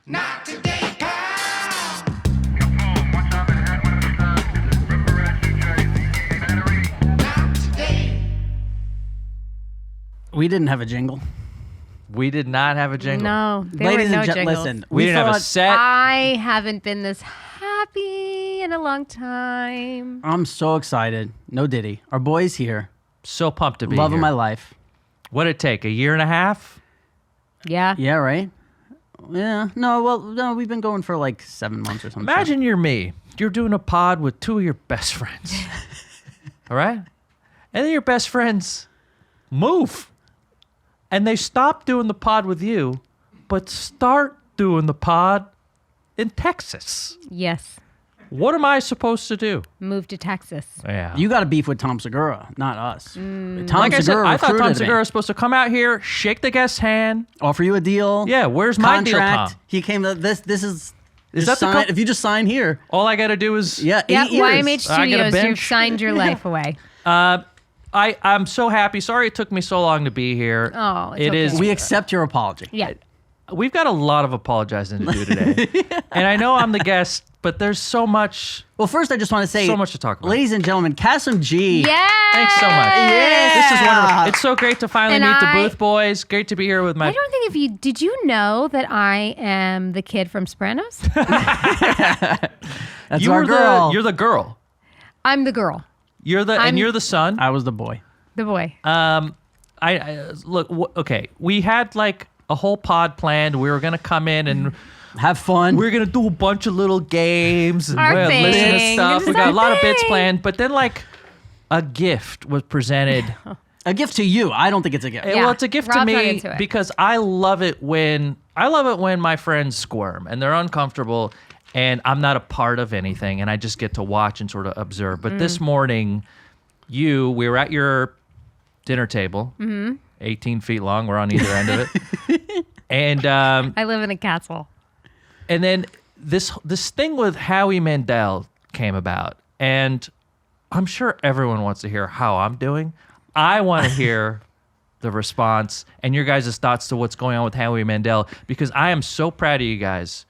Not today, pal. Not today. We didn't have a jingle. We did not have a jingle. No, there were no jingles. Listen, We didn't have a set. I haven't been this happy in a long time. I'm so excited. No Diddy. Our boy's here. So pumped to be Love here. of my life. What'd it take? A year and a half? Yeah. Yeah, right? Yeah. No, we've been going for like 7 months or something. Imagine you're me. You're doing a pod with two of your best friends. All right? And then your best friends move. And they stop doing the pod with you, but start doing the pod in Texas. Yes. What am I supposed to do? Moved to Texas. Yeah. You got to beef with Tom Segura, not us. Tom like I said, Segura I thought Tom recruited Segura me. was supposed to come out here, shake the guest's hand. Offer you a deal. Yeah, where's my deal, contract. Tom? He came to this is Is just that the sign, if you just sign here. All I got to do is... Yeah, Yep, 8 years. YMH I get a Studios, bench. you've signed your life away. I'm so happy. Sorry it took me so long to be here. Oh, it's It okay. is. We accept your apology. Yeah. We've got a lot of apologizing to do today. And I know I'm the guest, but there's so much... Well, first I just want to say, So much to talk about. ladies and gentlemen, Kassem G. Yeah. Thanks so much. Yeah. This is wonderful. It's so great to finally And meet the I- Booth Boys. Great to be here with my... I don't think did you know that I am the kid from Sparrows? That's you our were girl. You're the girl. I'm the girl, And you're the son. I was the boy. the boy. Okay. We had like a whole pod planned. We were gonna come in and Have fun. we're gonna do a bunch of little games and Our we're gonna listen to thing. stuff. It's We got our a lot of bits thing. planned, but then like a gift was presented. A gift to you. I don't think it's a gift. Yeah. Well, it's a gift to Rob's not me into it. because I love it when my friends squirm and they're uncomfortable and I'm not a part of anything and I just get to watch and sort of observe. But this morning, we were at your dinner table, 18 feet long. We're on either end of it. And I live in a castle. and then this thing with Howie Mandel came about, and I'm sure everyone wants to hear how I'm doing. I want to hear the response and your guys' thoughts to what's going on with Howie Mandel, because I am so proud of you guys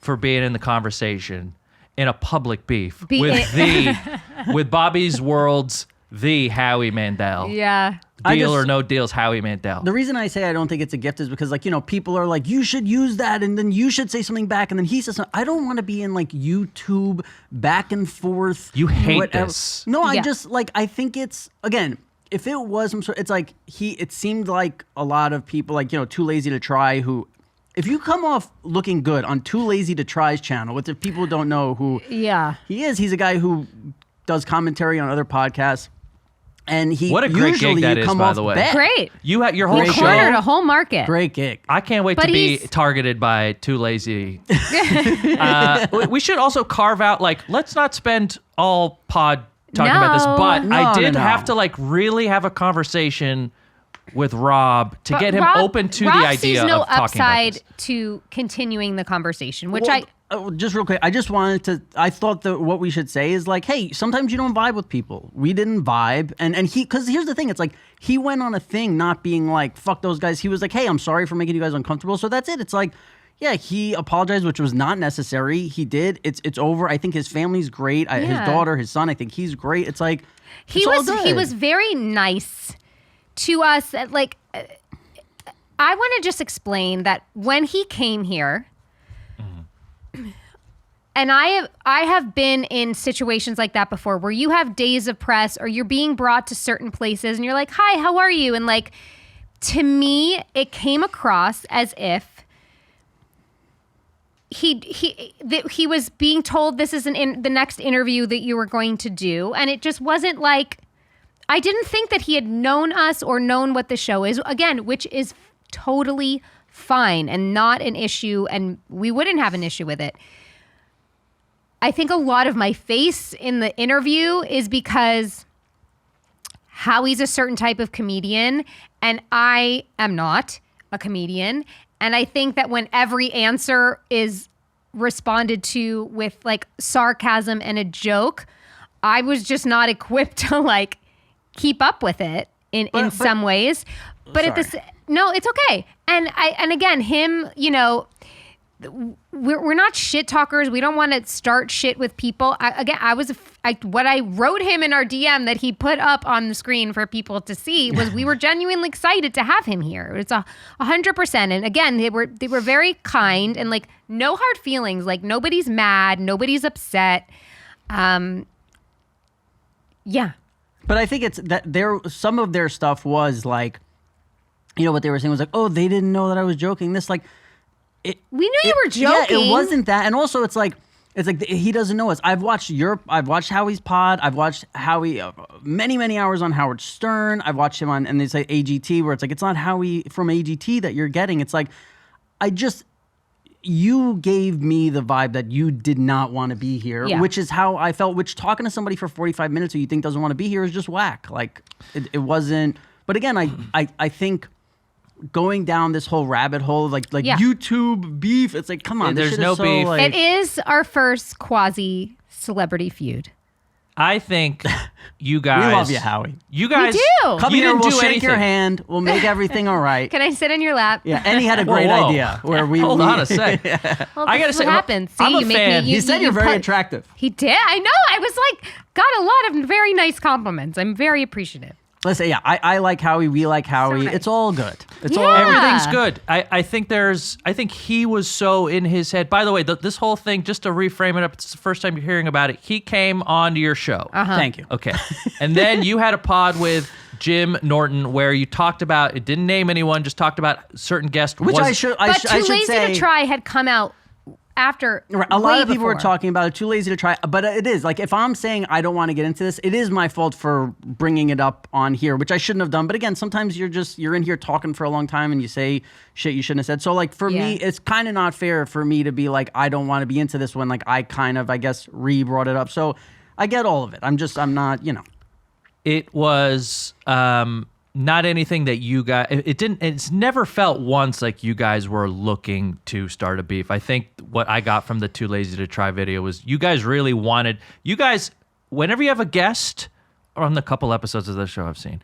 for being in the conversation in a public beef with Bobby's World's the Howie Mandel. Yeah. Deal or no deals, Howie Mandel. The reason I say I don't think it's a gift is because, like, people are like, you should use that, and then you should say something back, and then he says something. I don't want to be in, like, YouTube back and forth. You hate whatever. this. No, I Yeah. just, like, I think it's, again, if it was some sort, it's like, it seemed like a lot of people, like, Too Lazy to Try, who, if you come off looking good on Too Lazy to Try's channel, which if people don't know who Yeah. he is, he's a guy who does commentary on other podcasts. And he What a great usually gig that you is, come by off the way. bad. Great. You had your whole He show. cornered a whole market. Great gig. I can't wait But to be he's- targeted by Too Lazy. We should also carve out, like, let's not spend all pod talking about this, No. but I No, did no. have to, like, really have a conversation with Rob to But get him Rob- open to Rob the idea sees no of talking upside about this. to continuing the conversation, which Just real quick, I just wanted to. I thought that what we should say is like, hey, sometimes you don't vibe with people. We didn't vibe, and he, because here's the thing, it's like he went on a thing, not being like fuck those guys. He was like, hey, I'm sorry for making you guys uncomfortable. So that's it. It's like, yeah, he apologized, which was not necessary. He did. It's over. I think his family's great. His Yeah. daughter, his son. I think he's great. It's like he it's all was he good. was very nice to us. Like, I want to just explain that when he came here, and I have been in situations like that before, where you have days of press or you're being brought to certain places and you're like, hi, how are you? And like, to me, it came across as if he was being told this is the next interview that you were going to do. And it just wasn't like, I didn't think that he had known us or known what the show is, again, which is totally fine and not an issue, and we wouldn't have an issue with it. I think a lot of my face in the interview is because Howie's a certain type of comedian and I am not a comedian. And I think that when every answer is responded to with like sarcasm and a joke, I was just not equipped to like keep up with it in some ways. But at this, no, it's okay. And again, him, we're not shit talkers. We don't want to start shit with people. What I wrote him in our DM that he put up on the screen for people to see was we were genuinely excited to have him here. It's 100%. And again, they were very kind and like no hard feelings. Like nobody's mad, nobody's upset. Yeah. But I think it's that some of their stuff was like, you know, what they were saying was like, oh, they didn't know that I was joking. This like. We knew you were joking. Yeah, it wasn't that. And also, it's like he doesn't know us. I've watched Howie's pod. I've watched Howie many hours on Howard Stern. I've watched him on, and they say AGT, where it's like, it's not Howie from AGT that you're getting. It's like, you gave me the vibe that you did not want to be here, which is how I felt, which talking to somebody for 45 minutes who you think doesn't want to be here is just whack. Like, it wasn't. But again, I think going down this whole rabbit hole, like YouTube beef, it's like, come on, this there's shit no is so, beef. like- It is our first quasi celebrity feud. I think you guys. We love you, Howie. You guys. We do. Come you here, didn't we'll do shake anything. your hand. We'll make everything all right. Can I sit on your lap? Yeah, and he had a great Whoa. idea where we Hold on a sec. Well, I gotta this is say, what happens. See, I'm a you make fan. me. He said you're very put- attractive. He did. I know. I was like, got a lot of very nice compliments. I'm very appreciative. Listen, yeah, I like Howie. We like Howie. nice. It's all good. It's Yeah. all Everything's good. I think he was so in his head. By the way, this whole thing, just to reframe it up, it's the first time you're hearing about it. He came onto your show. Thank you. Okay. And then you had a pod with Jim Norton where you talked about, it didn't name anyone, just talked about certain guests. Which I should But Too should Lazy say, to Try had come out after. Right, a lot way of people were before. talking about it. Too lazy to try, but it is like if I'm saying I don't want to get into this, it is my fault for bringing it up on here, which I shouldn't have done. But again, sometimes you're in here talking for a long time and you say shit you shouldn't have said. So like for me, it's kind of not fair for me to be like I don't want to be into this when like I kind of I guess brought it up. So I get all of it. I'm not It was not anything that you guys. It's never felt once like you guys were looking to start a beef. I think what I got from the Too Lazy to Try video was you guys really wanted. You guys, whenever you have a guest, or on the couple episodes of the show I've seen,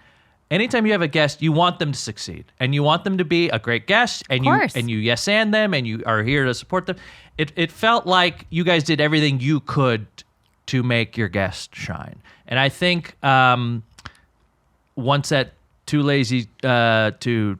anytime you have a guest, you want them to succeed and you want them to be a great guest, and you yes and them, and you are here to support them. It felt like you guys did everything you could to make your guest shine, and I think once that Too Lazy to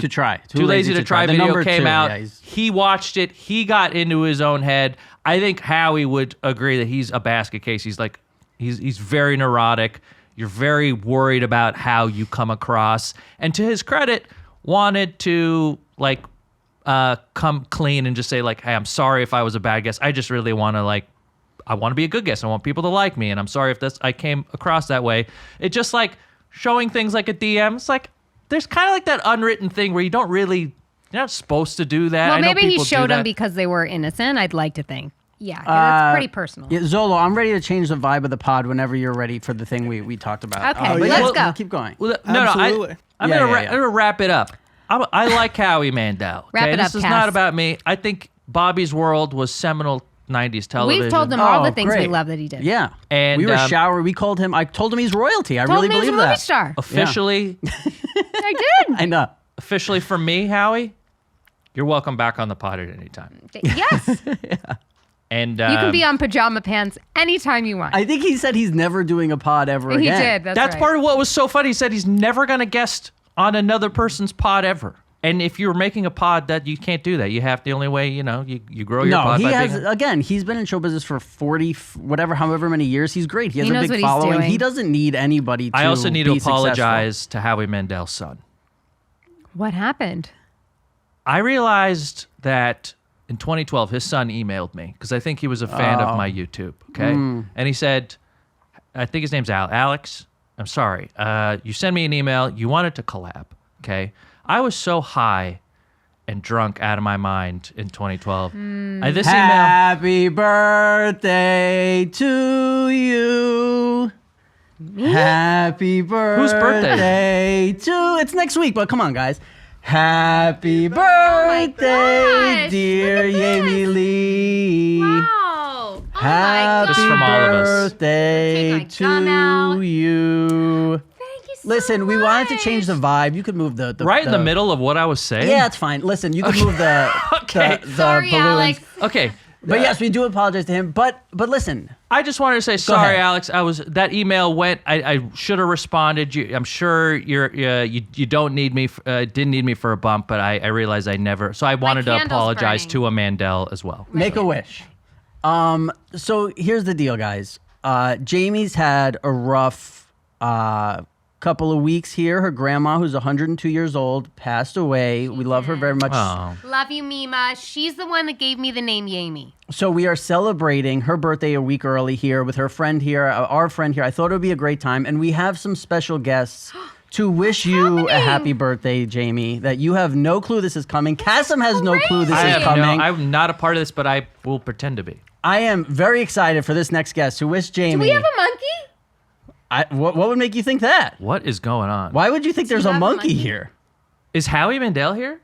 try. Too Lazy to Try The video number came 2, out. yeah, He watched it. He got into his own head. I think Howie would agree that he's a basket case. He's like, he's very neurotic. You're very worried about how you come across. And to his credit, wanted to like come clean and just say like, hey, I'm sorry if I was a bad guest. I just really want to I want to be a good guest. I want people to like me. And I'm sorry if I came across that way. It just like showing things like a DM. It's like, there's kind of like that unwritten thing where you're not supposed to do that. Well, I know maybe he people do showed them that. because they were innocent. I'd like to think. Yeah, that's pretty personal. Yeah, Zolo, I'm ready to change the vibe of the pod whenever you're ready for the thing we talked about. Okay, but let's go. Keep going. Well, Absolutely. I'm Yeah, going yeah, yeah. to wrap it up. I like Howie Mandel. Okay? Wrap it This up, is Cass. not about me. I think Bobby's World was seminal 90s television. We've told them all Oh, the things we great. love that he did. Yeah. And, we were We called him. I told him he's royalty. I Told really me he was a believe movie that. star. Officially, I did. I know. officially from me, Howie, you're welcome back on the pod at any time. Yes. And You can be on Pajama Pants anytime you want. I think he said he's never doing a pod ever he again. did. That's right. part of what was so funny. He said he's never going to guest on another person's pod ever. And if you're making a pod, that you can't do that. You have the only way, you grow your No, pod he by has. being Again, he's been in show business for 40, however many years. He's great. He has He a knows big what he's following. doing. He doesn't need anybody to I also need to be successful. apologize to Howie Mandel's son. What happened? I realized that in 2012, his son emailed me because I think he was a fan of my YouTube. Okay. And he said, I think his name's Alex. I'm sorry. You sent me an email. You wanted to collab. Okay. I was so high and drunk out of my mind in 2012. This email. Happy birthday to you. Happy birthday to. It's next week, but come on, guys. Happy birthday, gosh, dear look at Yami this. Lee. Wow. Oh Happy This is from all of us. birthday Take my gum out. to you. Thank you so listen, we wanted to change the vibe. You could move the Right in the middle of what I was saying? Yeah, it's fine. Listen, you can move the Okay. the Sorry, balloons. Alex. Okay. But yes, we do apologize to him. But listen, I just wanted to say sorry, ahead. Alex. That email went. I should have responded. I'm sure you don't need me. Didn't need me for a bump, but I realized I never. So I wanted to candle's apologize burning. to a Mandel as well. make a wish. So here's the deal, guys. Jamie's had a rough couple of weeks here. Her grandma, who's 102 years old, passed away. We love her very much. Oh, Love you, Mima. She's the one that gave me the name Yami. So we are celebrating her birthday a week early here with her friend here, our friend here. I thought it would be a great time, and we have some special guests to wish you a happy birthday, Jamie. That you have no clue this is coming. Kassem has no clue this I is have coming. I'm not a part of this, but I will pretend to be. I am very excited for this next guest to wish Jamie. Do we have a monkey? What would make you think that? What is going on? Why would you think there's you a have a monkey monkey? here? Is Howie Mandel here?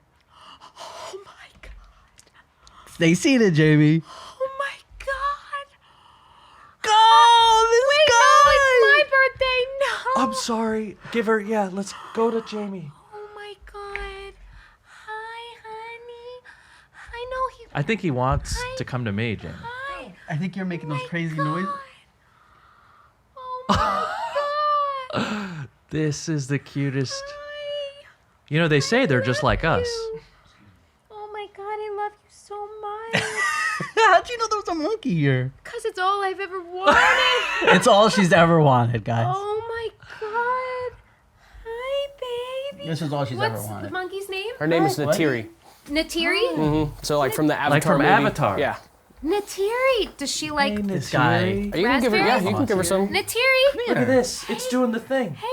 Oh my god. Stay seated, Jamie. Oh my god. Go! This Wait, no, it's my birthday. No. I'm sorry. Give her. Yeah, let's go to Jamie. Oh my god. Hi, honey. I know he. I think he wants to come to me, Jamie. Hi. I think you're making those My crazy god. noises. Oh my god. This is the cutest. Hi. You know, they say they're just like us. You. Oh my god, I love you so much. How'd you know there was a monkey here? Because it's all I've ever wanted. It's all she's ever wanted, guys. Oh my god. Hi, baby. This is all she's What's ever wanted. the monkey's name? Her name is What? Natiri. Natiri? So like from the Avatar Like from movie. Avatar. Yeah. Natiri. Does she like This guy. You can give her. Yeah, you can give her some. Natiri? Look at this. It's doing the thing. Hey,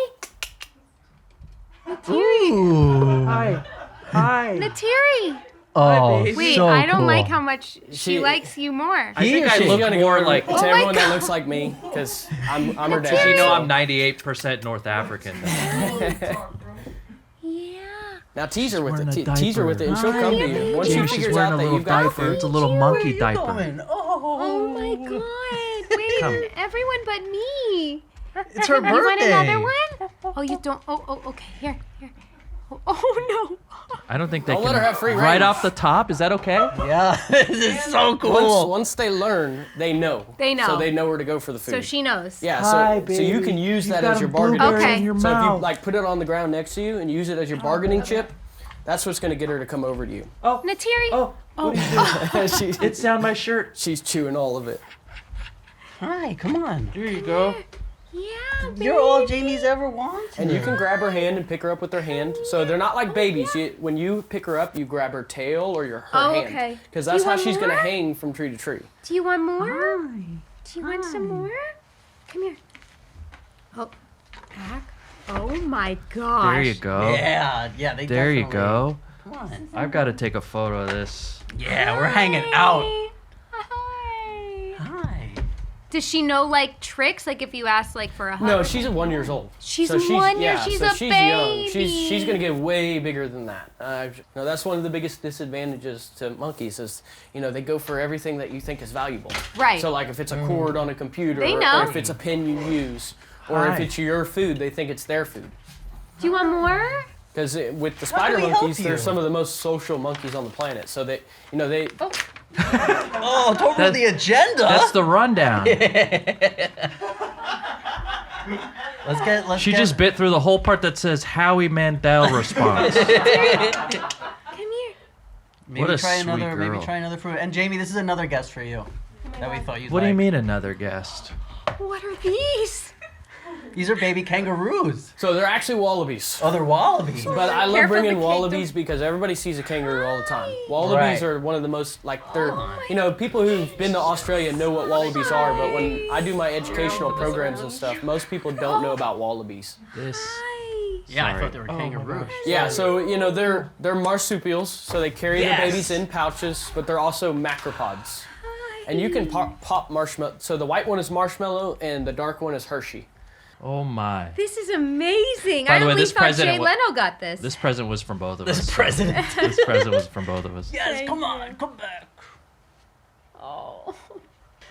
Ooh. Hi. Hi. Natiri. Oh, Wait, so I don't cool. like how much she She- likes you more. I think or I she? look She's gonna more go like. to Oh my everyone that God. looks like me because I'm her Natiri. dad. You know, I'm 98% North African. Yeah. Now tease her with wearing it. a Tease her with it, and she'll Hi. come to you. Once she Jamie, she's figures wearing out a that little you've got diaper. food. It's a little Where monkey are you diaper. going? Oh my god. Wait, everyone but me. It's her You want birthday. another one? Oh, you don't. Oh, okay. Here. Oh no. I don't think they I'll can. let her have free right reign. off the top, is that okay? Yeah, this is so cool. Once they learn, they know. They know. So they know where to go for the food. So she knows. Yeah. Hi, So you baby. can use You've that got as a your bargaining. blueberry Okay. in your So if you mouth. like put it on the ground next to you and use it as your bargaining chip, that's what's gonna get her to come over to you. Natiri. Oh, what are you doing? She- It's down my shirt. she's chewing all of it. Hi, come on. There you go. Yeah, baby. You're all Jamie's ever wanted. And you can grab her hand and pick her up with her hand. So they're not like babies. When you pick her up, you grab her tail or her Oh, hand. okay. Because Do that's you how want she's going to more? hang from tree to tree. Do you want more? Do you want some more? Come here. Oh, back. Oh my gosh. There you go. Yeah, they There you definitely- go. Come on. I've got to take a photo of this. Yeah, we're hanging out. Hi. Hi. Does she know like tricks? Like if you ask like for a hug? No, she's 1 year old. She's So 1 year. yeah, She's so a she's baby. young. She's going to get way bigger than that. No, that's one of the biggest disadvantages to monkeys is, they go for everything that you think is valuable. Right. So like if it's a cord on a computer, They or know. if it's a pen you use, or if Hi. it's your food, they think it's their food. Do you want more? Because with the How spider can we help monkeys, they're you? some of the most social monkeys on the planet. So they, they. Oh, Oh, talk about the agenda. That's the rundown. Let's She get, just bit through the whole part that says Howie Mandel response. come here. maybe What a try sweet another maybe girl. try another fruit. And Jamie, this is another guest for you that we thought you'd What do you like. mean another guest? What are these? These are baby kangaroos. So they're actually wallabies. Oh, they're wallabies. But I love Careful, bringing the kid wallabies because everybody sees a kangaroo all the time. Wallabies Right. are one of the most, they're, people who've been to Australia know what wallabies are, but when I do my educational programs and stuff, most people don't know about wallabies. This. Hi. Yeah, I Sorry. thought they were kangaroos. Yeah, so, they're marsupials, so they carry Yes. their babies in pouches, but they're also macropods. And you can pop marshmallow. So the white one is marshmallow and the dark one is Hershey. Oh my. This is amazing. By I the way, only this thought president Jay wa- Leno got this. This present was from both of us. This president. This present was from both of us. Yes, come on, come back. Oh.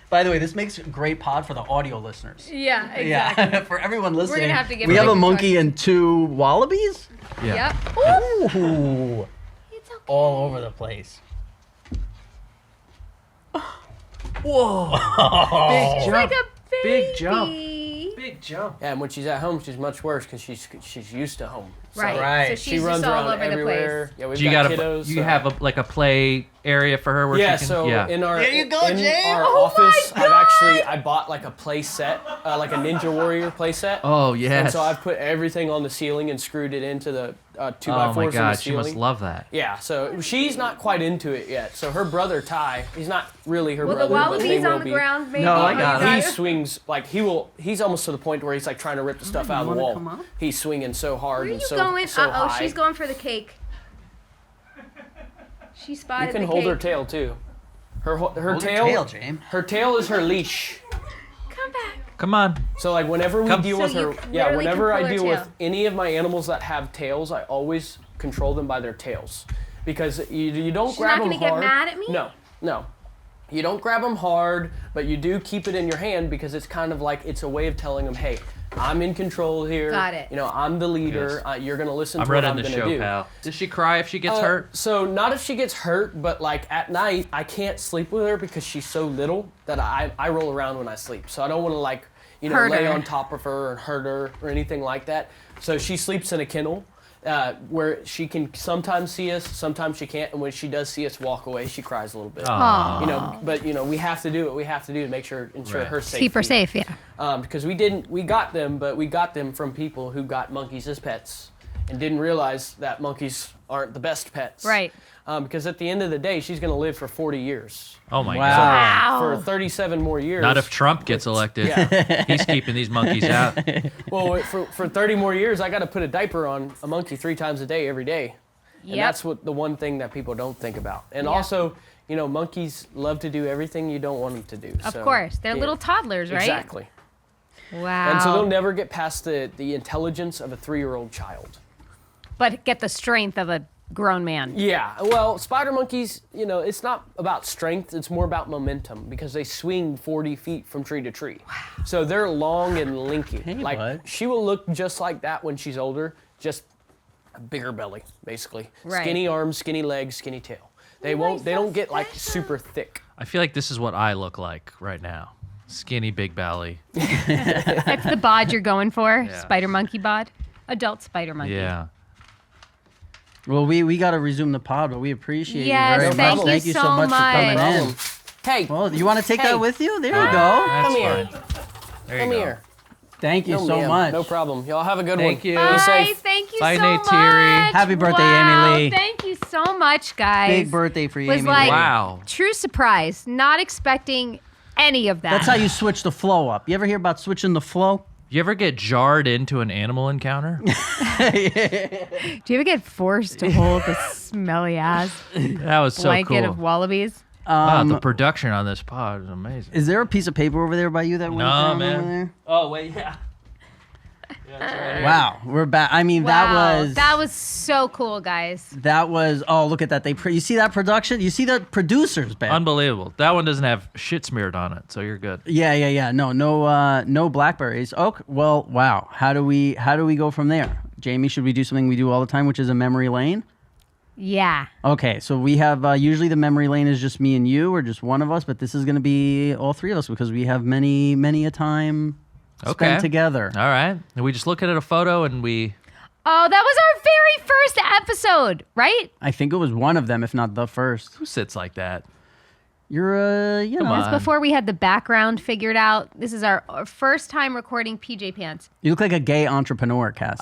By the way, this makes a great pod for the audio listeners. Yeah, exactly. Yeah, for everyone listening. We're gonna have to get we have a Mike to monkey and 2 wallabies. Yeah. Yep. Ooh, Ooh, it's okay. all over the place. Whoa. Big She's jump. like a baby. Big jump. Big jump. Yeah, and when she's at home, she's much worse because she's used to home. So Right. Right. So She she's She runs just all around over everywhere. the place. Yeah, we've Do you got got kiddos. you have a play area for her where Yeah, she can? so yeah. in our There you go, in James. our Oh office, my God. I bought like a play set, like a Ninja Warrior play set. Oh yes. And so I've put everything on the ceiling and screwed it into the 2x4s oh my in the God, she ceiling. must love that. Yeah, so she's not quite into it yet. So her brother Ty, he's not really her Well, the brother, but they wallabies will on the be. ground, maybe. No, I got He it. swings like he's almost to the point where he's like trying to rip the stuff out of the wanna wall. come up? He's swinging so hard Where are and you so going? so Uh-oh, high. she's going for the cake. She spotted You can the hold cake. her tail too. Her Hold your tail, tail, James. her tail is her leash. Come back. Come on. So like whenever we Come. deal So with you her, yeah, literally whenever can I pull her deal with tail. any of my animals that have tails, I always control them by their tails, because you don't She's grab not them gonna hard. get mad at me? No. You don't grab them hard, but you do keep it in your hand because it's kind of like it's a way of telling them, hey, I'm in control here. Got it. You know, I'm the leader. Yes. You're gonna listen I'm to what running I'm the gonna show, do. pal. Does she cry if she gets hurt? So not if she gets hurt, but like at night, I can't sleep with her because she's so little that I roll around when I sleep. So I don't want to like, Hurt lay her. on top of her and hurt her or anything like that. So she sleeps in a kennel where she can sometimes see us, sometimes she can't. And when she does see us walk away, she cries a little bit. Aw. But we have to do what we have to do to ensure Right. her safety. Keep her safe, yeah. Because we got them from people who got monkeys as pets and didn't realize that monkeys aren't the best pets. Right. Because at the end of the day, she's going to live for 40 years. Oh my Wow. God. For 37 more years. Not if Trump gets elected. Yeah. He's keeping these monkeys out. Well, for 30 more years, I got to put a diaper on a monkey 3 times a day, every day. And Yep. that's the one thing that people don't think about. And also, monkeys love to do everything you don't want them to do. Of So, course. They're yeah. little toddlers, right? Exactly. Wow. And so they'll never get past the intelligence of a 3-year-old child. But get the strength of a grown man. Yeah, well, spider monkeys, it's not about strength, it's more about momentum because they swing 40 feet from tree to tree. So they're long and linky. Hey, like bud. she will look just like that when she's older, just a bigger belly, basically. Right. Skinny arms, skinny legs, skinny tail. They don't get like super thick. I feel like this is what I look like right now. Skinny, big belly. That's the bod you're going for. Yeah. Spider monkey bod. Adult spider monkey. Yeah. Well, we got to resume the pod, but we appreciate Yes, you very thank much. you Thank you so so much for coming much. in. Hey, Well, you want to take Hey. that with you? There you go. That's come here. fine. There you Come go. here. Thank you No, so ma'am. much. No problem. Y'all have a good one. Thank you. Be Bye. safe. Thank you Bye, so Nate much. Thierry. Happy birthday, Wow, Amy Lee. Thank you so much, guys. Big birthday for you, Was Amy like Lee. Wow. true surprise. Not expecting any of that. That's how you switch the flow up. You ever hear about switching the flow? You ever get jarred into an animal encounter? Do you ever get forced to hold the smelly ass That was so blanket cool. of wallabies? Wow, the production on this pod is amazing. Is there a piece of paper over there by you that went No, down man. over there? Oh, wait, yeah. Wow, we're back. I mean, Wow, that was so cool, guys. that was. Oh, look at that! You see that production? You see the producers, Ben? Unbelievable. That one doesn't have shit smeared on it, so you're good. Yeah. No blackberries. Oh, well, wow. How do we go from there? Jamie, should we do something we do all the time, which is a memory lane? Yeah. Okay, so we have usually the memory lane is just me and you, or just one of us, but this is going to be all 3 of us because we have many a time spent together. All right. And we just look at a photo and we... Oh, that was our very first episode, right? I think it was one of them, if not the first. Who sits like that? You're you Come know, on. That's before we had the background figured out. This is our first time recording PJ Pants. you look like a gay entrepreneur, Cass.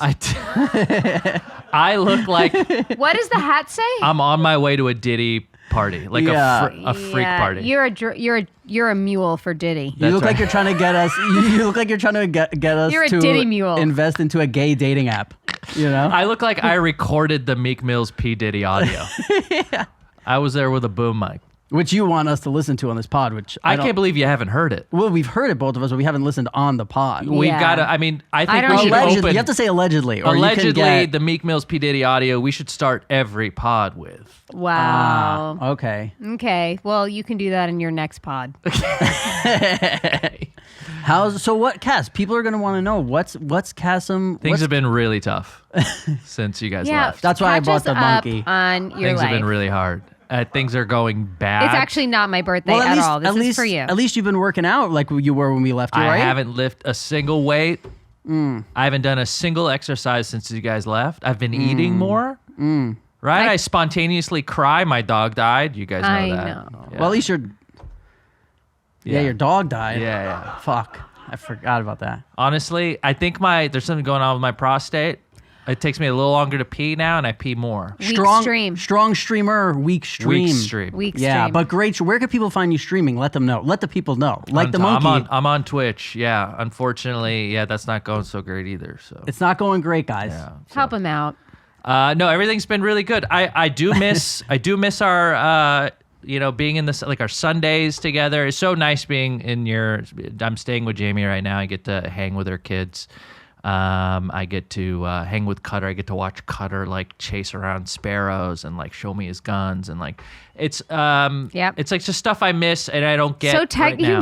I look like What does the hat say? I'm on my way to a Diddy party, like Yeah. a freak party. You're a mule for Diddy. You That's look like right. you're trying to get us. You look like you're trying to get us You're a to Diddy mule. invest into a gay dating app. You know. I look like I recorded the Meek Mill's P. Diddy audio. I was there with a boom mic. which you want us to listen to on this pod, which I don't- can't believe you haven't heard it. Well, we've heard it, both of us, but we haven't listened on the pod. We've Yeah. got to, I mean, I think don't we should Allegedly, open. you have to say allegedly. Or allegedly, you can get, the Meek Mill's P. Diddy audio, we should start every pod with. Wow. Okay. Okay. Well, you can do that in your next pod. So what, Cass? People are going to want to know what's Kassem. Things what's- have been really tough since you guys Yeah. left. That's why I catch bought us the up monkey. on your Things life. have been really hard. Things are going bad. It's actually not my birthday Well, at all. This is for you. At least you've been working out like you were when we left you, I right? haven't lifted a single weight. I haven't done a single exercise since you guys left. I've been eating more. Right? I spontaneously cry. My dog died. You guys know I that. know. Yeah. Well, at least Yeah. your dog died. Yeah. Fuck. I forgot about that. Honestly, I think there's something going on with my prostate. It takes me a little longer to pee now, and I pee more. Weak stream. Strong streamer, weak stream. Weak stream. Weak Yeah, stream. but great. Where can people find you streaming? Let them know. Let the people know. Like the monkey. I'm on Twitch. Yeah. Unfortunately, that's not going so great either. So It's not going great, guys. yeah. Help him out. No, everything's been really good. I do miss our being in this, like, our Sundays together. It's so nice being I'm staying with Jamie right now. I get to hang with her kids. I get to hang with Cutter. I get to watch Cutter like chase around sparrows and like show me his guns, and like it's Yep. it's like just stuff I miss and I don't get So right now.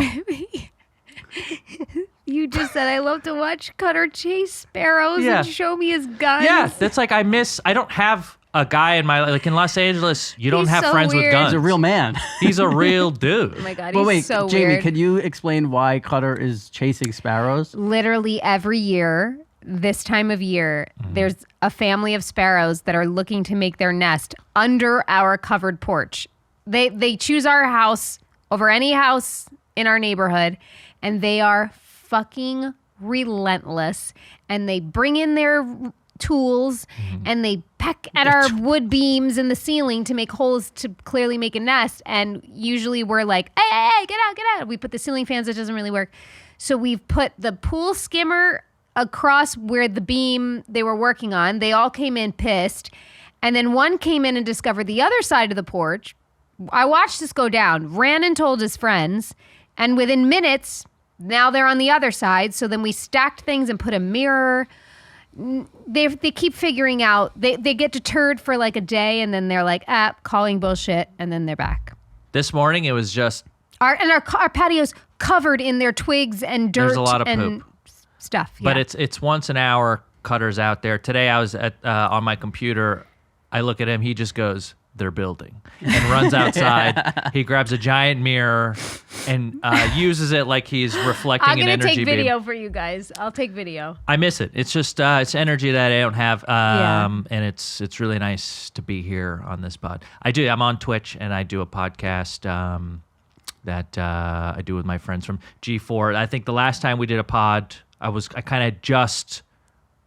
You just said I love to watch Cutter chase sparrows Yeah. and show me his guns. Yeah, that's like I don't have a guy in my, like, in Los Angeles, you don't He's have so friends weird. with guns. He's a real man. He's a real dude. Oh my god, But he's wait, so Jamie, weird. could you explain why Cutter is chasing sparrows? Literally every year, this time of year, there's a family of sparrows that are looking to make their nest under our covered porch. They choose our house over any house in our neighborhood, and they are fucking relentless. And they bring in their tools and they peck at our wood beams in the ceiling to make holes to clearly make a nest. And usually we're like, hey, get out. We put the ceiling fans, it doesn't really work. So we've put the pool skimmer across where the beam they were working on. They all came in pissed. And then one came in and discovered the other side of the porch. I watched this go down, ran and told his friends. And within minutes, now they're on the other side. So then we stacked things and put a mirror. They keep figuring out. They get deterred for like a day, and then they're like, calling bullshit, and then they're back. This morning it was just Our patio's covered in their twigs and dirt There's a lot of and poop. stuff. But yeah. it's once an hour. Cutter's out there. Today I was at on my computer. I look at him. He just goes, "They're building," and runs outside. He grabs a giant mirror and uses it like he's reflecting I'm an gonna energy take beam. video for you guys. I'll take video. I miss it. It's just it's energy that I don't have, Yeah. and it's really nice to be here on this pod. I'm on Twitch and I do a podcast that I do with my friends from G4. I think the last time we did a pod, I kind of just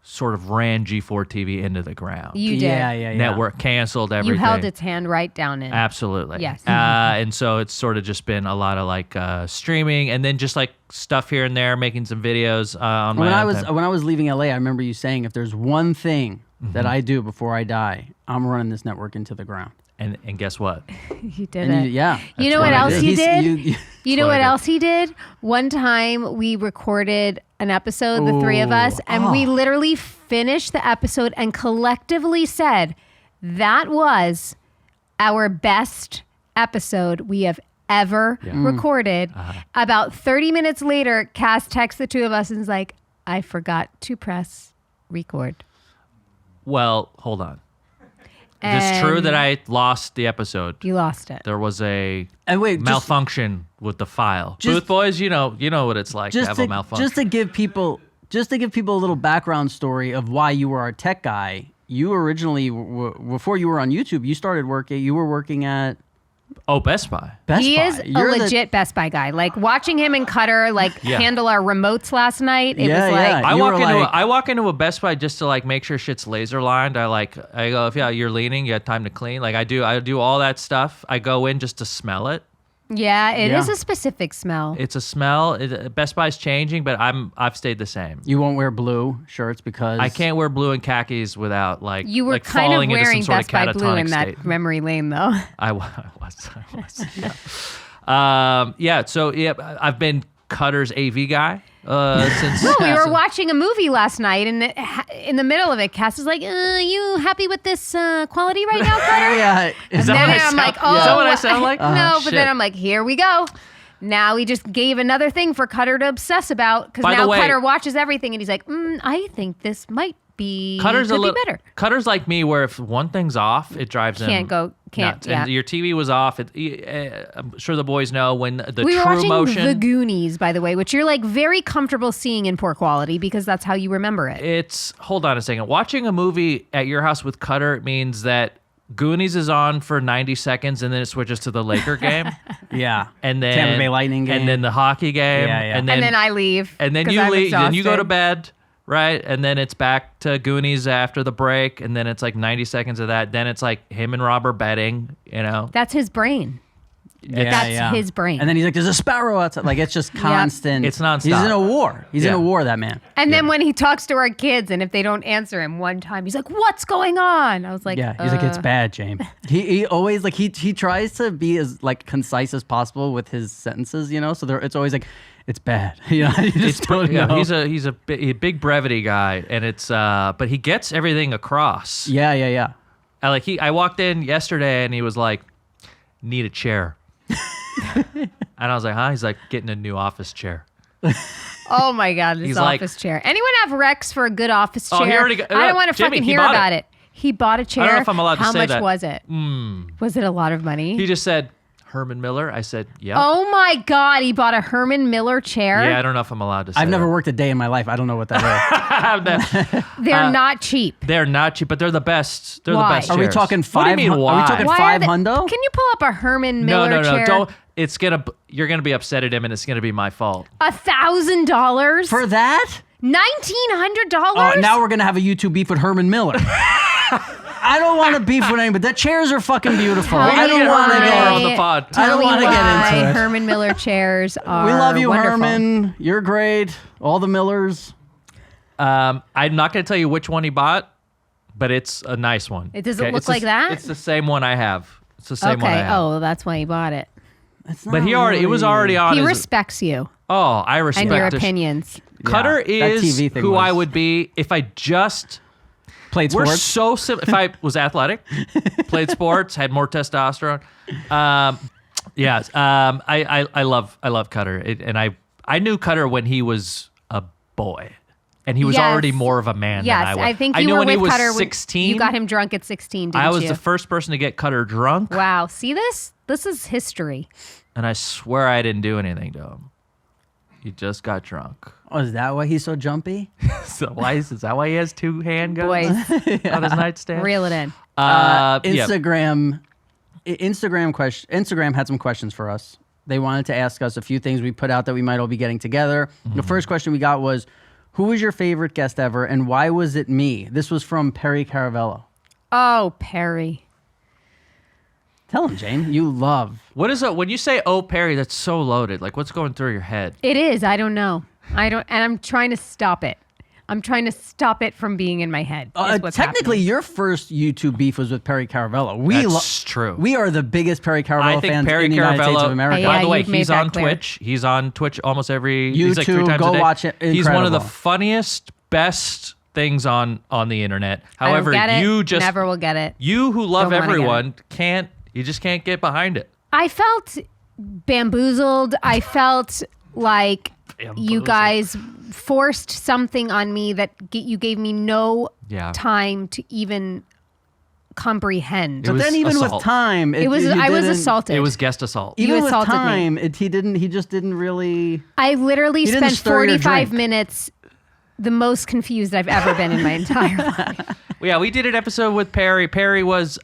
sort of ran G4 TV into the ground. You did. Yeah. Network canceled everything. You held its hand right down in. Absolutely. Yes. And so it's sort of just been a lot of like streaming and then just like stuff here and there, making some videos on my own time. When I was leaving LA, I remember you saying, if there's one thing that I do before I die, I'm running this network into the ground. And guess what? He did And it. yeah. You know what what I else did. he did? You know what I what did. else he did? One time we recorded an episode, the three of us, and we literally finished the episode and collectively said, that was our best episode we have ever recorded. About 30 minutes later, Cass texts the two of us and is like, I forgot to press record. Well, hold on. It's true And that I lost the episode. You lost it. There was a And wait, malfunction with the file. just- Booth boys, you know what it's like to have a malfunction. just to give people a little background story of why you were our tech guy. You originally, before you were on YouTube, you were working at Best Buy. Best He Buy. is a You're the- legit Best Buy guy. Like watching him and Cutter Yeah. handle our remotes last night. It Yeah, was yeah. like I You walk were into like- I walk into a Best Buy just to like make sure shit's laser lined. I go, if you're leaning, you have time to clean. Like I do all that stuff. I go in just to smell it. Yeah, it is Yeah. a specific smell. It's a smell. Best Buy's changing, but I've stayed the same. You won't wear blue shirts because I can't wear blue and khakis without like You were like kind of falling into wearing some sort Best of Buy blue catatonic in that state. memory lane, though. I was. Yeah. So I've been Cutter's AV guy since. No, we were watching a movie last night, and in the middle of it, Cass is like, "You happy with this quality right now, Cutter?" Yeah, Is that And what then I I'm sound- like, "Oh, Is that what I sound like? no." But Shit. then I'm like, "Here we go." Now he just gave another thing for Cutter to obsess about because By the now way- Cutter watches everything, and he's like, "I think this might be Cutter's could a little be better." Cutter's like me, where if one thing's off, it drives him. Can't. nuts. Yeah. And your TV was off. I'm sure the boys know when the We were true watching motion. The Goonies, by the way, which you're like very comfortable seeing in poor quality because that's how you remember it. Hold on a second. Watching a movie at your house with Cutter means that Goonies is on for 90 seconds and then it switches to the Laker game. yeah. And then Tampa Bay Lightning game. and then the hockey game, Yeah, yeah. and And then I leave. and then 'cause you I'm leave, then you go to exhausted. bed, right? And then it's back to Goonies after the break, and then it's like 90 seconds of that. Then it's like him and Rob are betting, you know. That's his brain. Yeah, That's yeah. his brain. And then he's like, "There's a sparrow outside." Like it's just constant. It's nonstop. He's in a war. He's in Yeah. a war. That man. And then when he talks to our kids, and if they don't answer him one time, he's like, "What's going on?" I was like, Yeah, he's like, "It's bad, James." He always like he tries to be as like concise as possible with his sentences, you know. So it's always like, "It's bad," you know. You just don't Yeah, know. he's a big brevity guy, and it's but he gets everything across. yeah. I walked in yesterday and he was like, "Need a chair," and I was like, "Huh?" He's like, "Getting a new office chair." "Oh my god, this He's like- office chair." Anyone have Rex for a good office chair? Oh, he already got- I don't want to Jimmy, fucking he hear bought about it. it. He bought a chair. know if I'm allowed to How say much that. was it? Was it a lot of money? He just said Herman Miller. I said, "Yep." Oh my god, he bought a Herman Miller chair. Yeah, I don't know if I'm allowed to say I've never that. worked a day in my life. I don't know what that is. They're not cheap. They're not cheap, but they're the best. They're Why? the best Are we chairs. talking What do you five? mean, Are we why? talking Why are five hundo? Can you pull up a Herman No, Miller chair? Don't. You're gonna be upset at him, and it's gonna be my fault. $1,000 For that? $1,900. Now we're gonna have a YouTube beef with Herman Miller. I don't want to beef with anybody, but that chairs are fucking beautiful. Tell I me don't want to Herman get. Miller why. on the pod. I don't Tell me wanna get why into it. Herman Miller chairs are We love you, wonderful. Herman. You're great. All the Millers. I'm not gonna tell you which one he bought, but it's a nice one. Does it look It's the- like that? It's the same one I have. It's the same one I Okay. have. Oh, that's why he bought it. It's But not it was really- already on. He his, respects you Oh, I respect and your the sh- opinions. Cutter Yeah, that is TV thing who was- I would be if I just. played We're sports. so simple. If I was athletic, played sports, had more testosterone. I love Cutter, and I knew Cutter when he was a boy, and he was Yes. already more of a man Yes, than I was. I think I you knew were when he with was Cutter. 16. You got him drunk at 16, didn't I was you? the first person to get Cutter drunk, Wow. See this? This is history. and I swear I didn't do anything to him. He just got drunk. Oh, is that why he's so jumpy? So is that why he has two handguns Boys, on his nightstand? reel it in. Yeah. Instagram had some questions for us. They wanted to ask us a few things we put out that we might all be getting together. The first question we got was, who was your favorite guest ever and why was it me? This was from Perry Caravello. Oh, Perry. Tell him, Jane. You love. What is it when you say "Oh Perry"? That's so loaded. Like, what's going through your head? It is. I don't know. And I'm trying to stop it. I'm trying to stop it from being in my head. Is what's Technically, happening. your first YouTube beef was with Perry Caravello. That's true. We are the biggest Perry Caravello I think fans Perry in the United States of Caravello. America. Yeah, By the way, you've made he's that on clear. Twitch. He's on Twitch almost every. He's like 3 YouTube, times go a day. watch it. He's one of the Incredible. funniest, best things on the internet. I don't However, get it. you just never will get it. you who love Don't wanna get everyone can't. You just can't get behind it. I felt bamboozled. I felt like you Bamboozled. guys forced something on me that you gave me no Yeah. time to even comprehend. It But was then even assault. with time, I was didn't- assaulted. It was guest assault. You Even with assaulted me. time, he just didn't really. I literally You didn't spent stir your 45 drink. minutes the most confused I've ever been in my entire life. Well, yeah, we did an episode with Perry. Perry was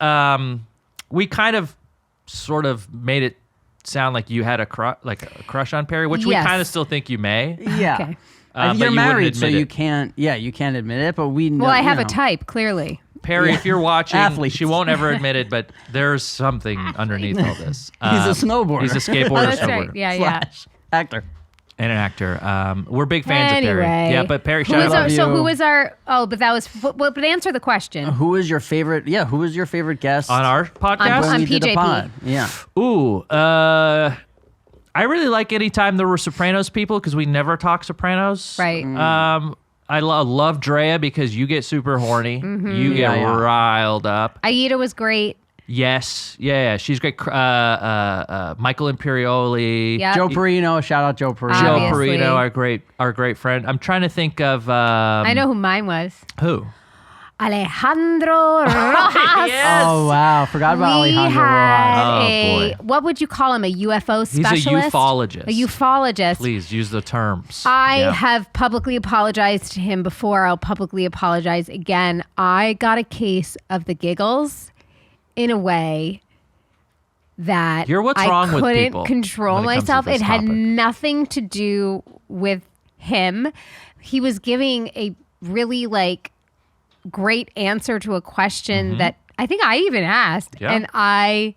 we kind of sort of made it sound like you had a crush on Perry, which we Yes. kind of still think you may. Yeah. Okay. But You're you wouldn't married, so admit you it. can't. Yeah, you can't admit it. But we know. Well, I have you a know. type, clearly. Perry, if you're watching, Athletes. she won't ever admit it, but there's something underneath all this. He's a snowboarder. He's a skateboarder, Oh, that's snowboarder, right. Yeah. Slash actor. and an actor. We're big fans of Perry. Anyway. Yeah, but Perry, Who shout was out. our, so you. who was our? Oh, but that was. But answer the question. Who is your favorite? Yeah, who is your favorite guest On our podcast? when on we did a PJP. pod? Yeah. Ooh, I really like anytime there were Sopranos people because we never talk Sopranos. Right. I love Drea because you get super horny. You get Yeah. riled up. Aida was great. Yes. Yeah. She's great. Michael Imperioli. Yeah. Joe Perino, shout out Joe Perino. Joe Obviously. Perino, our great friend. I'm trying to think of I know who mine was. who. Alejandro Rojas. Oh wow, forgot about We Alejandro had Rojas. Oh, boy. what would you call him? A UFO He's a specialist? ufologist. A ufologist. Please use the terms. I Yeah. have publicly apologized to him before. I'll publicly apologize again. I got a case of the giggles in a way that You're what's I wrong with couldn't people control when it comes to myself. this It had topic. nothing to do with him. He was giving a really great answer to a question that I think I even asked, Yeah. and I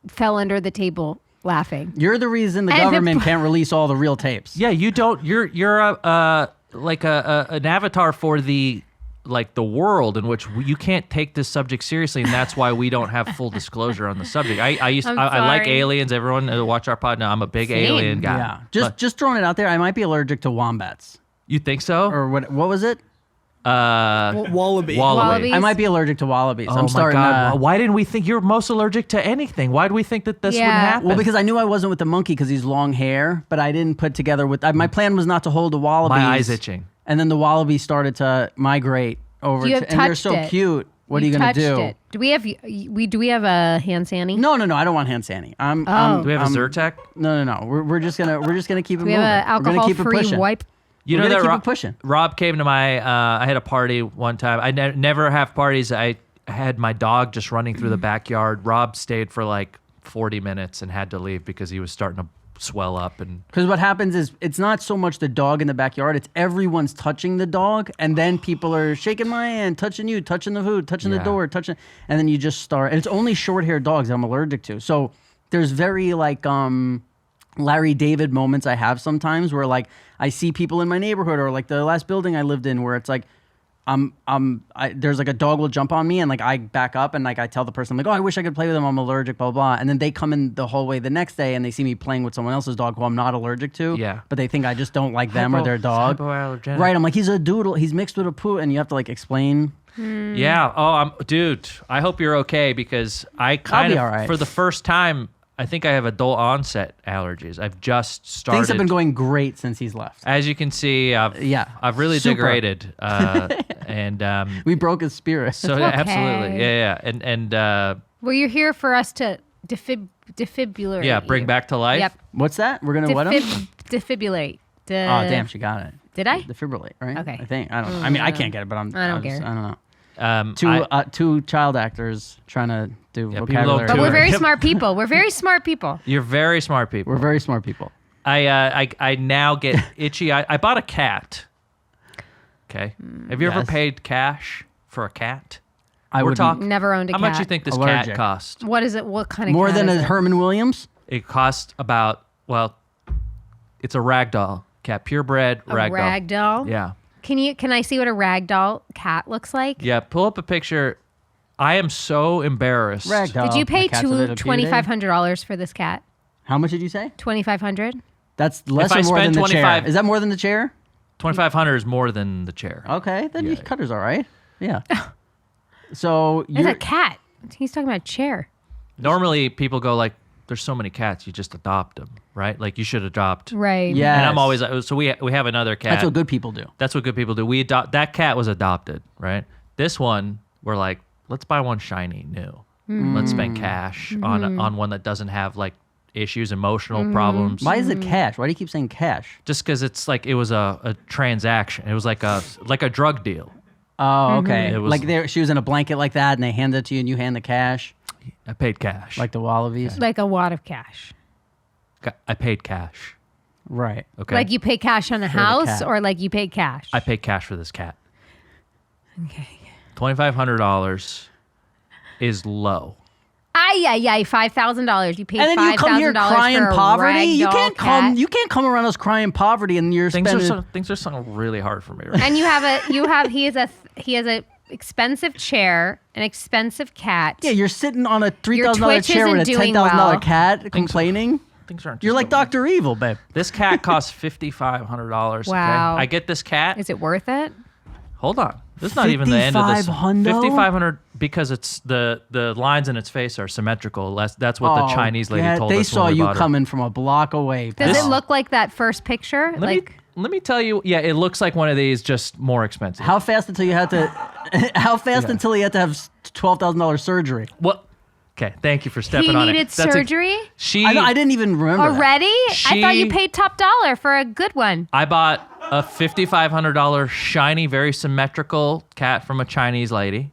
fell under the table laughing. You're the reason the And the government p- can't release all the real tapes. Yeah, you don't. You're an avatar for the world in which you can't take this subject seriously, and that's why we don't have full disclosure on the subject. I like sorry. aliens. Everyone watch our pod now. I'm a big Same. alien guy. Yeah. But Just throwing it out there, I might be allergic to wombats. you think so? Or what was it? Wallaby. Wallabies. I might be allergic to wallabies. Oh I'm my starting God! to, Why didn't we think you're most allergic to anything? Why did we think that this Yeah. wouldn't happen? Well, because I knew I wasn't with the monkey because he's long hair, but I didn't put together with. My plan was not to hold the wallabies. my eyes itching. And then the wallabies started to migrate over You to, have and they're touched so it. cute. What are you gonna touched do? It. Do we have a hand sanny? No, I don't want hand sandy. Oh. Do we have a Zyrtec? No. We're just gonna keep it Do we moving. have an We're gonna keep it alcohol-free pushing. wipe? You We're know gonna that keep it pushing. Rob came to my. I had a party one time. I never have parties. I had my dog just running through the backyard. Rob stayed for 40 minutes and had to leave because he was starting to swell up. And Because what happens is it's not so much the dog in the backyard; it's everyone's touching the dog, and then people are shaking my hand, touching you, touching the food, touching the Yeah. door, touching, and then you just start. And it's only short-haired dogs that I'm allergic to. So there's very Larry David moments I have sometimes where I see people in my neighborhood or the last building I lived in where it's there's a dog will jump on me and I back up and I tell the person oh, I wish I could play with him. I'm allergic, blah, blah. And then they come in the hallway the next day and they see me playing with someone else's dog who I'm not allergic to. Yeah. But they think I just don't like them or their dog. hypoallergenic. Right. I'm like, he's a doodle. He's mixed with a poo. And you have to explain. Yeah. Oh, dude. I hope you're okay because I kind be of all right. for the first time. I think I have adult onset allergies. I've just started. Things have been going great since he's left. As you can see, I've really Super. degraded, and We broke his spirit. so okay. absolutely, yeah, and Well, you're here for us to defibrillate. yeah, bring you. back to life. Yep. What's that? We're going to what him? Defibrillate. Oh, damn. She got it. Did I? Defibrillate, right? Okay. I think. I don't know. I mean, I can't get it, but I don't care. I don't know. I- Two child actors trying to do Yeah, people don't vocabulary. But do we're it. very smart people. We're very smart people. You're very smart people. We're very smart people. I now get itchy. I bought a cat. Okay. Have you ever Yes. paid cash for a cat? I We're would talking. Never owned a How cat. much you think this Allergic. cat cost? What is it? What kind of more cat than is a it? Herman Williams. It cost about it's a ragdoll cat, purebred A ragdoll. ragdoll? Yeah. Can I see what a ragdoll cat looks like? Yeah, pull up a picture. I am so embarrassed. Ragdoll. Did you pay My cat's a little $2,500 for this cat? How much did you say? $2,500? That's less If I or more than spend the 25 chair. Is that more than the chair? 2,500 is more than the chair. Okay, then Yeah. your cutter's all right. Yeah. So It's you're a cat. He's talking about a chair. Normally, people go "There's so many cats, you just adopt them, right? You should adopt." Right. Yeah. And I'm Yes. always so we have another cat. that's what good people do. That's what good people do. We adopt that cat was adopted, right? This one, we're let's buy one shiny new. Let's spend cash on one that doesn't have issues, emotional problems. Why is it cash? Why do you keep saying cash? Just because it's it was a transaction. It was like a drug deal. Oh, okay. It was- She was in a blanket like that, and they hand it to you, and you hand the cash, I paid cash. like the wallabies. Like a wad of cash. I paid cash. Right. Okay. Like you pay cash on a the house cat. or like you paid cash? I paid cash for this cat. Okay. $2,500 is low. Ay, $5,000. You paid And then you come here $5,000 crying for a poverty. You ragdoll can't cat. come. You can't come around us crying poverty, and you're Things spending. are something really hard for me right now. And he has a expensive chair, an expensive cat. Yeah, you're sitting on a $3,000 Twitch chair with a isn't $10,000 doing well. cat complaining. Things aren't. You're just like going- Dr. Evil, babe. This cat costs $5,500. Wow. Okay? I get this cat. Is it worth it? Hold on. This is not even the end of this. 5,500? 5,500 because it's the lines in its face are symmetrical. That's what the Chinese lady told they us. saw when we you bought her. coming from a block away. Does pal. it look like that first picture? Let me tell you. Yeah, it looks like one of these, just more expensive. How fast until you had to? How fast Yeah. until he had to have $12,000 surgery? What? Okay, thank you for stepping he on it. needed That's surgery I didn't even remember that. already? I thought you She- paid top dollar for a good one. I bought a $5,500 shiny, very symmetrical cat from a Chinese lady,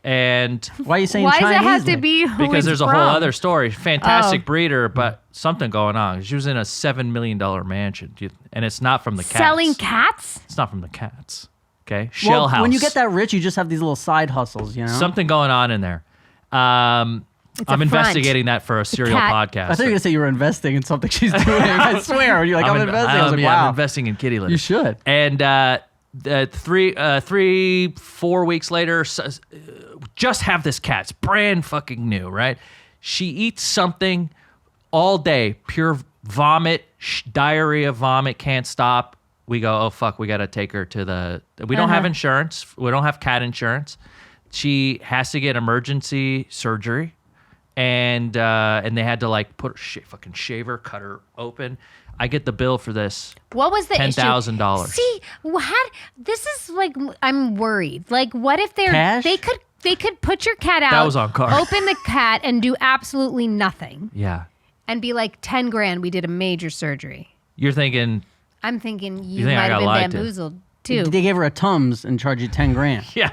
and Why are you saying Why does Chinese? it have to then? be who because it's there's a whole from? other story. Fantastic Oh. breeder, but something going on. She was in a $7 million mansion, and it's not from the cats. Selling cats? It's not from the cats. Okay, Well, shell house. when you get that rich, you just have these little side hustles, you know. something going on in there. It's I'm a front. investigating that for a serial cat. podcast. I thouh you were gonna say you were investing in something she's doing. I swear. You're like, I'm investing. I was like, yeah, I'm wow. investing in kitty litter. You should. And 4 weeks later, just have this cat. It's brand fucking new, right? She eats something all day, pure vomit, diarrhea, vomit, can't stop. We go, oh fuck, we gotta take her to the. We don't have insurance. We don't have cat insurance. She has to get emergency surgery, and they had to like fucking shave her, cut her open. I get the bill for this. What was the issue? $10,000. See, this is like I'm worried. Like, what if Cash? they could put your cat out, That was on card. open the cat, and do absolutely nothing, Yeah, and be like 10 grand. We did a major surgery. you're thinking. I'm thinking you think I might have got been lied to? bamboozled too. They gave her a Tums and charged you $10,000. Yeah,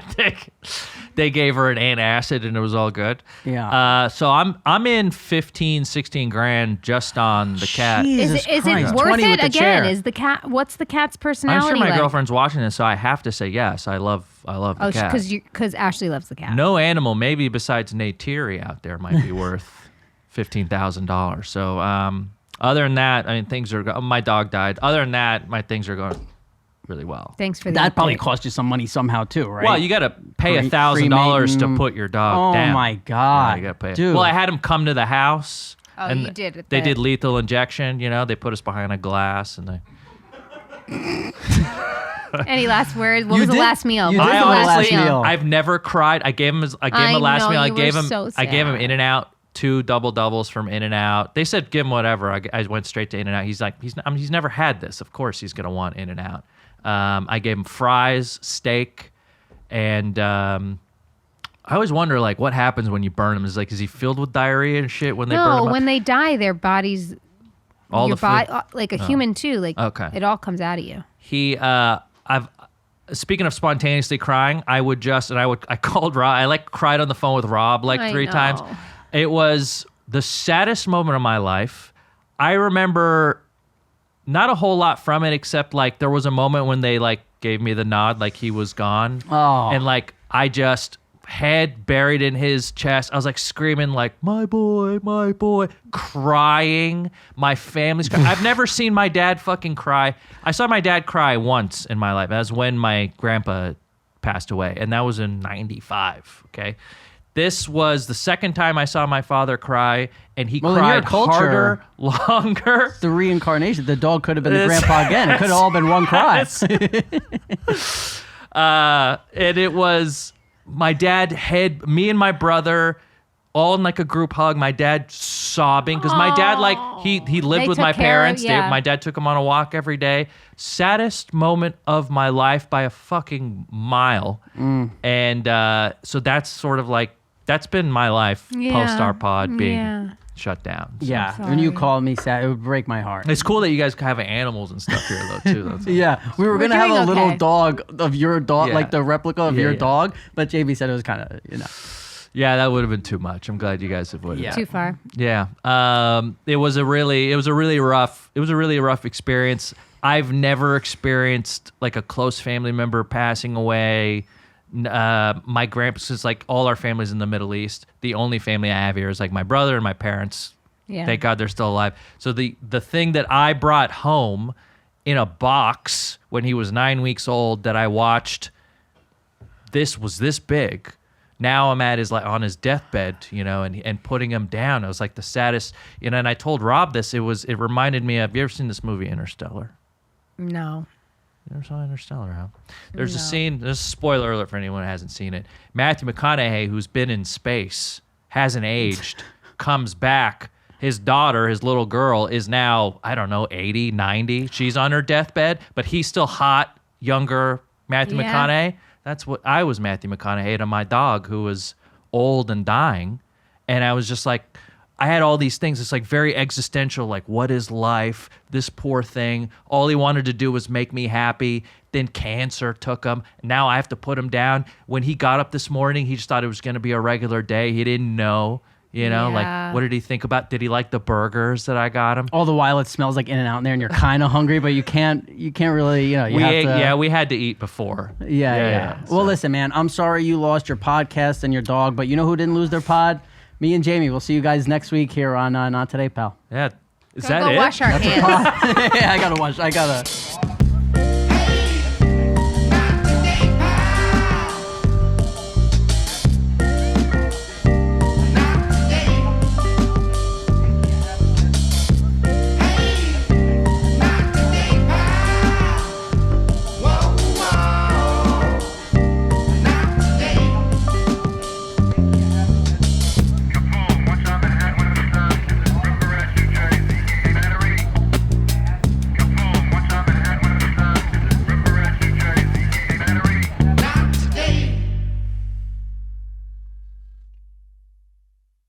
they gave her an antacid and it was all good. Yeah. So I'm in 15, 16 grand just on the cat. Jeez. Is Jesus it Christ. worth 20 it with the again? chair. Is the cat? What's the cat's I'm personality sure my like? girlfriend's watching this, so I have to say yes. I love the cat. because Ashley loves the cat. No animal, maybe besides Neytiri out there, might be worth $15,000. So other than that, I mean, things are. My dog died. Other than that, my things are going really well. Thanks for That probably update. cost you some money somehow too, right? Well, you got to pay Cremating. $1,000 to put your dog Oh down. my God. Yeah, you got to pay it. Dude. Well, I had him come to the house. Oh, and you did it They there. did lethal injection. You know, they put us behind a glass and they. Any last words? What You was the did- last meal? you What did was the the last last meal? meal. I've never cried. I gave him him I a last know, meal. I you gave were him so I gave him sad. In-N-Out, 2 double doubles from In-N-Out. They said give him whatever. I went straight to In-N-Out. He's like he's never had this. Of course he's gonna want In-N-Out. I gave him fries, steak, and I always wonder like what happens when you burn him. Is he filled with diarrhea and shit when they burn him No, up? when they die, their bodies, All your the food? body, like a human too. Like Okay. it all comes out of you. He I've speaking of spontaneously crying, I called Rob. I cried on the phone with Rob I 3 times. know. It was the saddest moment of my life. I remember not a whole lot from it except there was a moment when they gave me the nod like he was gone. Oh. And I just head buried in his chest. I was screaming my boy, crying. My family's crying. I've never seen my dad fucking cry. I saw my dad cry once in my life. That was when my grandpa passed away, and that was in 95, okay? This was the second time I saw my father cry, and he Well, in your cried culture- harder, longer. the reincarnation. The dog could have been the It's- grandpa again. It could have all been one cry. And it was my dad me and my brother all in a group hug. My dad sobbing because my dad he lived They with took my care of- parents. yeah. My dad took him on a walk every day. Saddest moment of my life by a fucking mile. And so that's sort of that's been my life post our pod being shut down. So Yeah. When you sorry. called me sad, it would break my heart. It's cool that you guys have animals and stuff here though too. That's Yeah, we were gonna have a doing little okay. dog of your dog, Yeah. like the replica of Yeah, your yeah. dog. But JB said it was kind of, Yeah, that would have been too much. I'm glad you guys avoided Yeah. that. Too far. Yeah. It was a really rough experience. I've never experienced a close family member passing away. My grandpa's is like all our family's in the Middle East. The only family I have here is like my brother and my parents. Yeah. Thank God they're still alive. So the thing that I brought home in a box when he was 9 weeks old that I watched, this was this big. Now I'm at on his deathbed, and putting him down. It was like the saddest, and I told Rob this. It reminded me of, have you ever seen this movie Interstellar? No. You ever saw Interstellar, huh? There's a scene, this is a spoiler alert for anyone who hasn't seen it. Matthew McConaughey, who's been in space, hasn't aged, comes back. His daughter, his little girl, is now, I don't know, 80, 90. She's on her deathbed, but he's still hot, younger Matthew Yeah. McConaughey. That's what I was, Matthew McConaughey, to my dog who was old and dying. And I was just like, I had all these things. It's like very existential, like, what is life? This poor thing. All he wanted to do was make me happy. Then cancer took him. Now I have to put him down. When he got up this morning, he just thought it was going to be a regular day. He didn't know. Yeah. Like, what did he think about? Did he like the burgers that I got him? All the while it smells like In-N-Out in there, and you're kind of hungry, but you can't really, you have to. We had to eat before. Yeah. Well, listen, man, I'm sorry you lost your podcast and your dog, but you know who didn't lose their pod? Me and Jamie. We'll see you guys next week here on Not Today, pal. Yeah. Is Go that it? wash our hands. Yeah, I gotta watch.